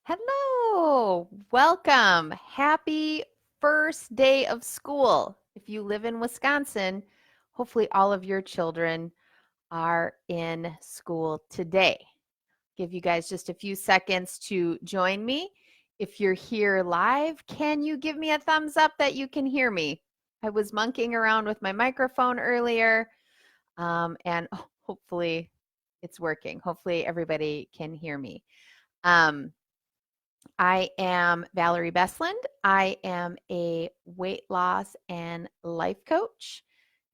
Hello, welcome. Happy first day of school. If you live in Wisconsin, hopefully all of your children are in school today. Give you guys just a few seconds to join me. If you're here live, can you give me a thumbs up that you can hear me? I was monkeying around with my microphone earlier, and hopefully it's working. Hopefully everybody can hear me. I am Valerie Besland. I am a weight loss and life coach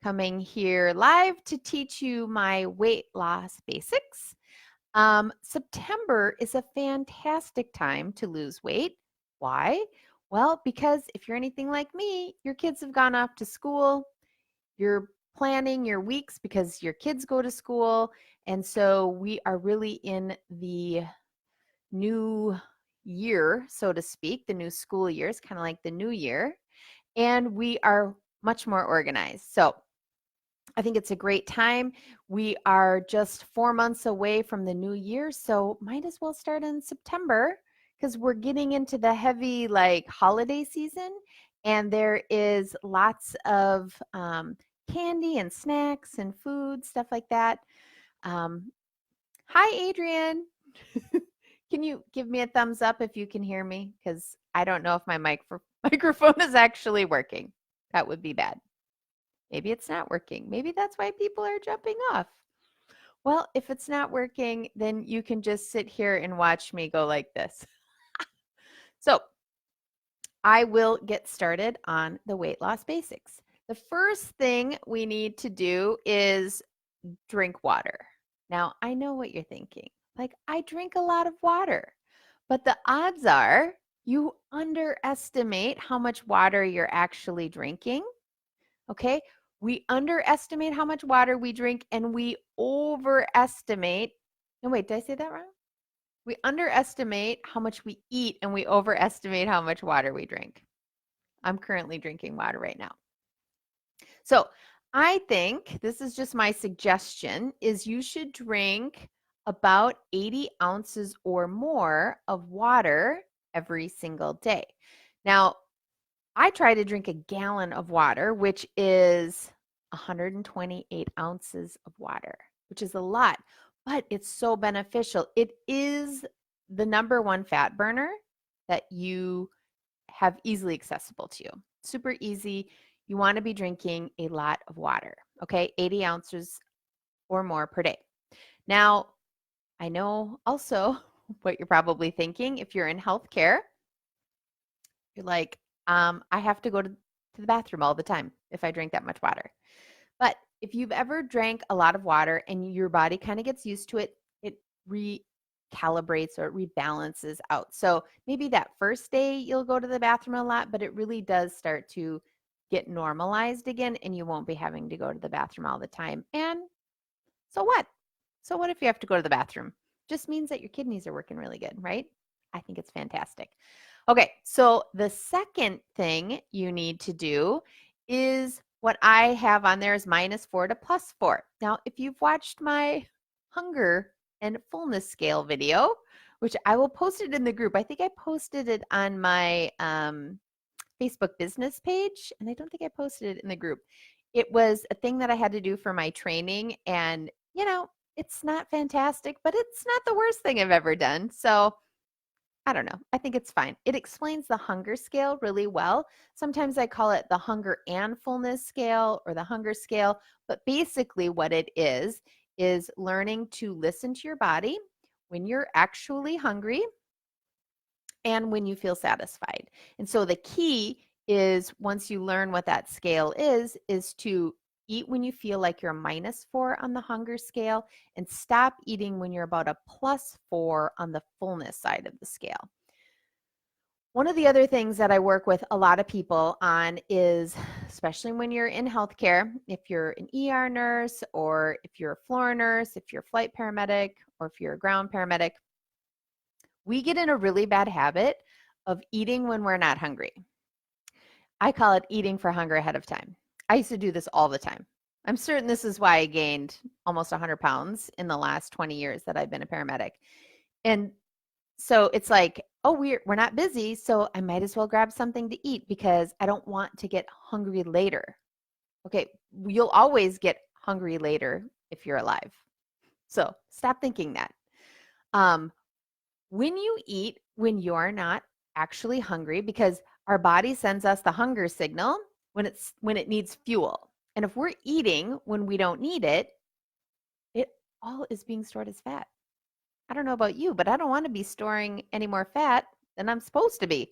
coming here live to teach you my weight loss basics. September is a fantastic time to lose weight. Why? Well, because if you're anything like me, your kids have gone off to school, you're planning your weeks because your kids go to school. And so we are really in the new year, so to speak. The new school year is kind of like the new year, and we are much more organized. So I think it's a great time. We are just 4 months away from the new year, so might as well start in September because we're getting into the heavy like holiday season, and there is lots of candy and snacks and food, stuff like that. Um, Hi, Adrian. Can you give me a thumbs up if you can hear me? Because I don't know if my microphone is actually working. That would be bad. Maybe it's not working. Maybe that's why people are jumping off. Well, if it's not working, then you can just sit here and watch me go like this. So I will get started on the weight loss basics. The first thing we need to do is drink water. Now, I know what you're thinking. Like, I drink a lot of water, but the odds are you underestimate how much water you're actually drinking. Okay. We underestimate how much water we drink and we overestimate. No, wait, did I say that wrong? We underestimate how much we eat and we overestimate how much water we drink. I'm currently drinking water right now. So I think this is just my suggestion is you should drink about 80 ounces or more of water every single day. Now, I try to drink a gallon of water, which is 128 ounces of water, which is a lot, but it's so beneficial. It is the number one fat burner that you have easily accessible to you. Super easy. You want to be drinking a lot of water, okay? 80 ounces or more per day. Now, I know also what you're probably thinking if you're in healthcare. You're like, I have to go to the bathroom all the time if I drink that much water. But if you've ever drank a lot of water and your body kind of gets used to it, it recalibrates or it rebalances out. So maybe that first day you'll go to the bathroom a lot, but it really does start to get normalized again and you won't be having to go to the bathroom all the time. And so what? So what if you have to go to the bathroom? Just means that your kidneys are working really good, right? I think it's fantastic. Okay, so the second thing you need to do is what I have on there is -4 to +4. Now, if you've watched my hunger and fullness scale video, which I will post it in the group. I think I posted it on my Facebook business page, and I don't think I posted it in the group. It was a thing that I had to do for my training, and it's not fantastic, but it's not the worst thing I've ever done. So I don't know. I think it's fine. It explains the hunger scale really well. Sometimes I call it the hunger and fullness scale or the hunger scale, but basically what it is learning to listen to your body when you're actually hungry and when you feel satisfied. And so the key is once you learn what that scale is to eat when you feel like you're a -4 on the hunger scale and stop eating when you're about a +4 on the fullness side of the scale. One of the other things that I work with a lot of people on is, especially when you're in healthcare, if you're an ER nurse or if you're a floor nurse, if you're a flight paramedic, or if you're a ground paramedic, we get in a really bad habit of eating when we're not hungry. I call it eating for hunger ahead of time. I used to do this all the time. I'm certain this is why I gained almost 100 pounds in the last 20 years that I've been a paramedic. And So it's like, oh, we're not busy, so I might as well grab something to eat because I don't want to get hungry later. Okay, you'll always get hungry later if you're alive. So stop thinking that. When you eat when you're not actually hungry, because our body sends us the hunger signal when it needs fuel. And if we're eating when we don't need it, it all is being stored as fat. I don't know about you, but I don't want to be storing any more fat than I'm supposed to be.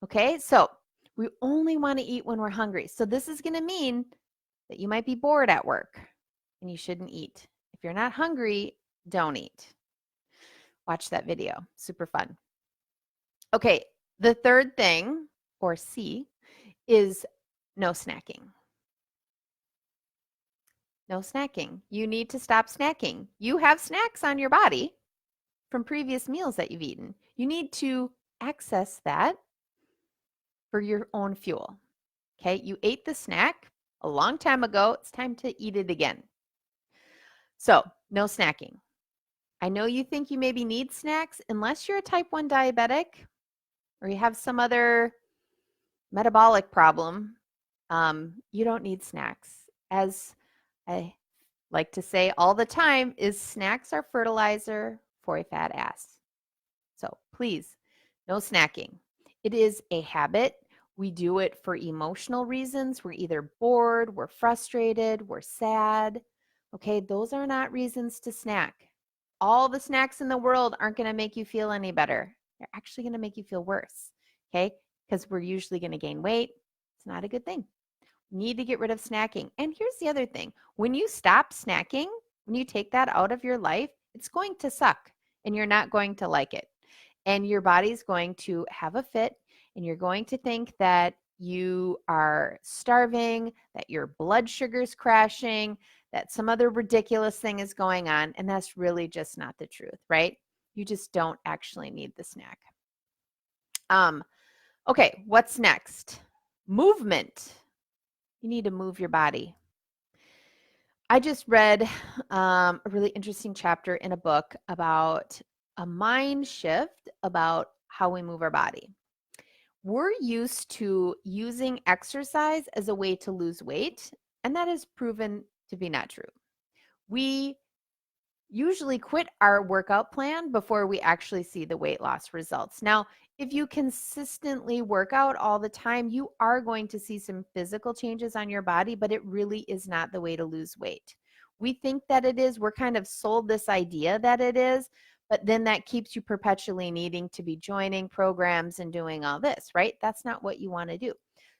Okay, so we only want to eat when we're hungry. So this is going to mean that you might be bored at work and you shouldn't eat. If you're not hungry, don't eat. Watch that video. Super fun. Okay, the third thing, or C, is no snacking. No snacking. You need to stop snacking. You have snacks on your body from previous meals that you've eaten. You need to access that for your own fuel. Okay, you ate the snack a long time ago. It's time to eat it again. So, no snacking. I know you think you maybe need snacks unless you're a type 1 diabetic or you have some other metabolic problem. You don't need snacks. As I like to say all the time, is snacks are fertilizer for a fat ass. So please, no snacking. It is a habit. We do it for emotional reasons. We're either bored, we're frustrated, we're sad. Okay, those are not reasons to snack. All the snacks in the world aren't going to make you feel any better. They're actually going to make you feel worse. Okay, because we're usually going to gain weight. It's not a good thing. We need to get rid of snacking. And here's the other thing. When you stop snacking, when you take that out of your life, it's going to suck and you're not going to like it. And your body's going to have a fit and you're going to think that you are starving, that your blood sugar's crashing, that some other ridiculous thing is going on. And that's really just not the truth, right? You just don't actually need the snack. Okay, what's next? Movement. You need to move your body. I just read a really interesting chapter in a book about a mind shift about how we move our body. We're used to using exercise as a way to lose weight, and that is proven to be not true. We usually quit our workout plan before we actually see the weight loss results. Now, if you consistently work out all the time, you are going to see some physical changes on your body, but it really is not the way to lose weight. We think that it is. We're kind of sold this idea that it is, but then that keeps you perpetually needing to be joining programs and doing all this, right? That's not what you want to do.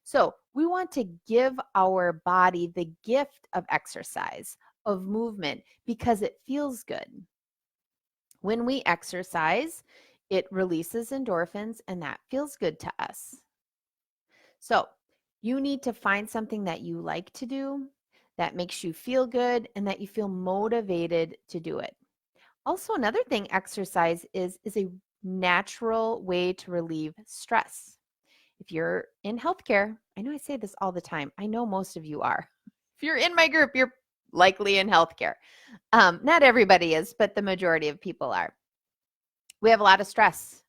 So we want to give our body the gift of exercise, of movement, because it feels good. When we exercise, it releases endorphins and that feels good to us. So you need to find something that you like to do, that makes you feel good, and that you feel motivated to do it. Also, another thing exercise is a natural way to relieve stress. If you're in healthcare, I know I say this all the time. I know most of you are. If you're in my group, you're likely in healthcare. Not everybody is, but the majority of people are. We have a lot of stress,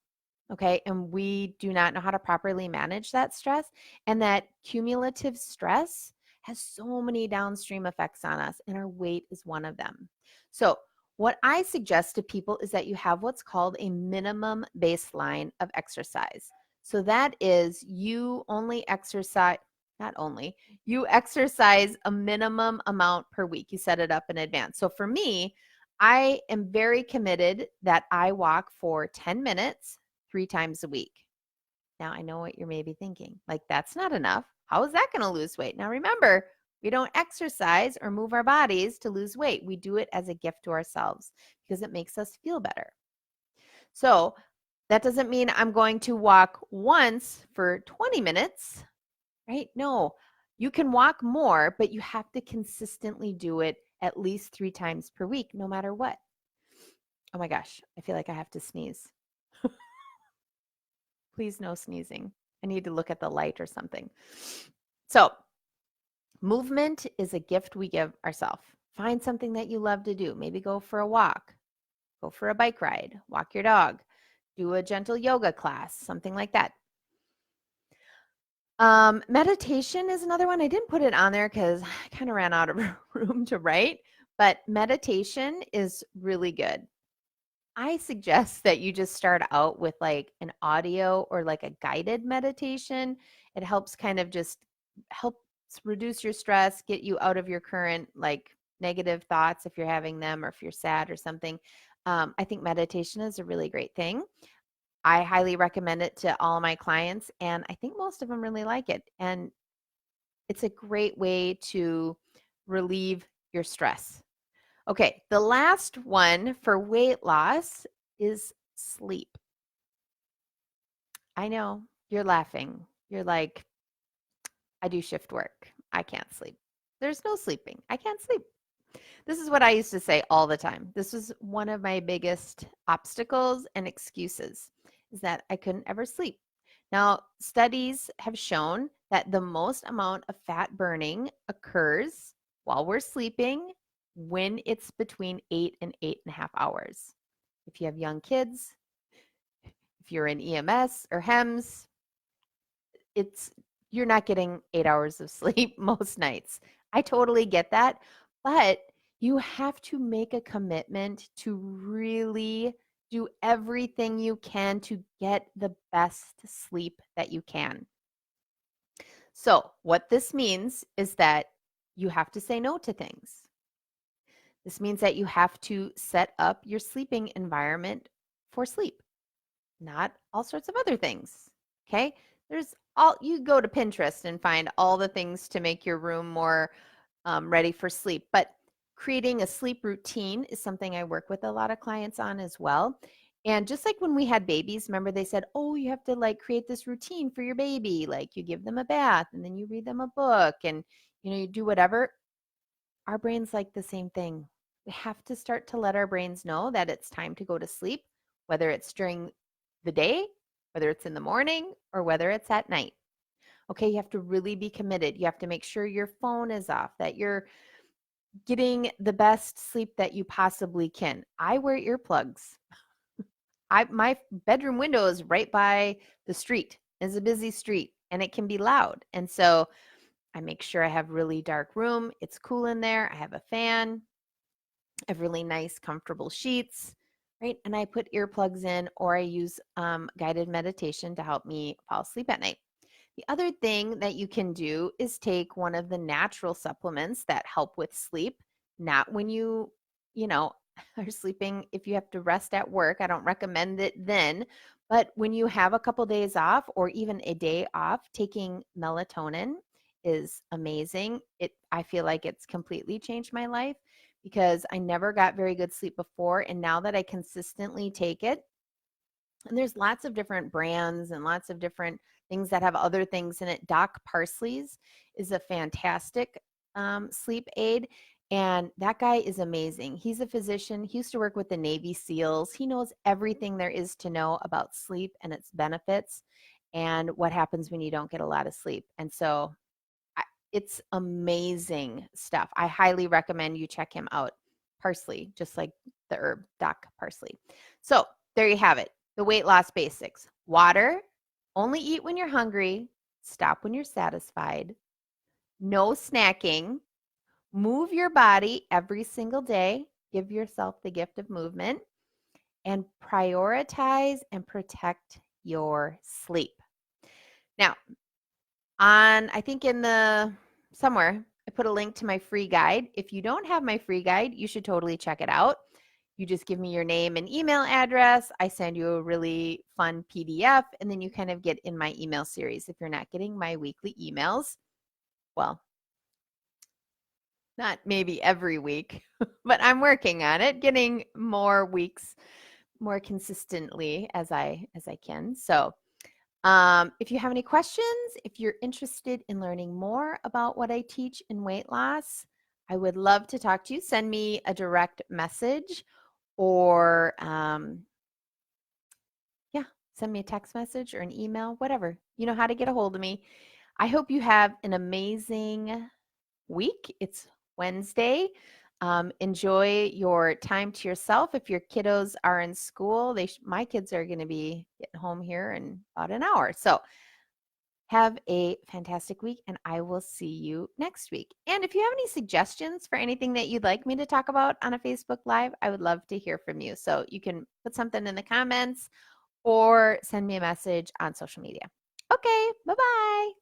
okay? And we do not know how to properly manage that stress. And that cumulative stress has so many downstream effects on us, and our weight is one of them. So what I suggest to people is that you have what's called a minimum baseline of exercise. So that is you only exercise, not only, you exercise a minimum amount per week. You set it up in advance. So for me, I am very committed that I walk for 10 minutes 3 times a week. Now, I know what you're maybe thinking, like, that's not enough. How is that going to lose weight? Now, remember, we don't exercise or move our bodies to lose weight. We do it as a gift to ourselves because it makes us feel better. So that doesn't mean I'm going to walk once for 20 minutes, right? No, you can walk more, but you have to consistently do it at least 3 times per week, no matter what. Oh my gosh, I feel like I have to sneeze. Please, no sneezing. I need to look at the light or something. So, movement is a gift we give ourselves. Find something that you love to do. Maybe go for a walk, go for a bike ride, walk your dog, do a gentle yoga class, something like that. Meditation is another one. I didn't put it on there because I kind of ran out of room to write, but meditation is really good. I suggest that you just start out with like an audio or like a guided meditation. It helps kind of just helps reduce your stress, get you out of your current like negative thoughts if you're having them or if you're sad or something. I think meditation is a really great thing. I highly recommend it to all my clients, and I think most of them really like it. And it's a great way to relieve your stress. Okay, the last one for weight loss is sleep. I know you're laughing. You're like, I do shift work. I can't sleep. There's no sleeping. I can't sleep. This is what I used to say all the time. This was one of my biggest obstacles and excuses, is that I couldn't ever sleep. Now, studies have shown that the most amount of fat burning occurs while we're sleeping when it's between 8 and 8.5 hours. If you have young kids, if you're in EMS or HEMS, you're not getting 8 hours of sleep most nights. I totally get that, but you have to make a commitment to really do everything you can to get the best sleep that you can. So, what this means is that you have to say no to things. This means that you have to set up your sleeping environment for sleep, not all sorts of other things. Okay? You go to Pinterest and find all the things to make your room more ready for sleep. But creating a sleep routine is something I work with a lot of clients on as well. And just like when we had babies, remember they said, oh, you have to like create this routine for your baby. Like you give them a bath and then you read them a book and, you do whatever. Our brains like the same thing. We have to start to let our brains know that it's time to go to sleep, whether it's during the day, whether it's in the morning, or whether it's at night. Okay, you have to really be committed. You have to make sure your phone is off, that you're getting the best sleep that you possibly can. I wear earplugs. My bedroom window is right by the street. It's a busy street and it can be loud. And so I make sure I have really dark room. It's cool in there. I have a fan. I have really nice, comfortable sheets, right? And I put earplugs in or I use guided meditation to help me fall asleep at night. The other thing that you can do is take one of the natural supplements that help with sleep, not when you are sleeping. If you have to rest at work, I don't recommend it then, but when you have a couple days off or even a day off, taking melatonin is amazing. I feel like it's completely changed my life because I never got very good sleep before, and now that I consistently take it, and there's lots of different brands and lots of different things that have other things in it. Doc Parsley's is a fantastic sleep aid. And that guy is amazing. He's a physician. He used to work with the Navy SEALs. He knows everything there is to know about sleep and its benefits and what happens when you don't get a lot of sleep. And so it's amazing stuff. I highly recommend you check him out. Parsley, just like the herb, Doc Parsley. So there you have it. The weight loss basics. Water, only eat when you're hungry, stop when you're satisfied, no snacking, move your body every single day, give yourself the gift of movement, and prioritize and protect your sleep. Now, I think somewhere, I put a link to my free guide. If you don't have my free guide, you should totally check it out. You just give me your name and email address. I send you a really fun PDF, and then you kind of get in my email series. If you're not getting my weekly emails, well, not maybe every week, but I'm working on it, getting more weeks more consistently as I can. So if you have any questions, if you're interested in learning more about what I teach in weight loss, I would love to talk to you. Send me a direct message or send me a text message or an email, whatever. You know how to get a hold of me. I hope you have an amazing week. It's Wednesday. Enjoy your time to yourself. If your kiddos are in school, my kids are going to be getting home here in about an hour. So have a fantastic week, and I will see you next week. And if you have any suggestions for anything that you'd like me to talk about on a Facebook Live, I would love to hear from you. So you can put something in the comments or send me a message on social media. Okay, bye-bye.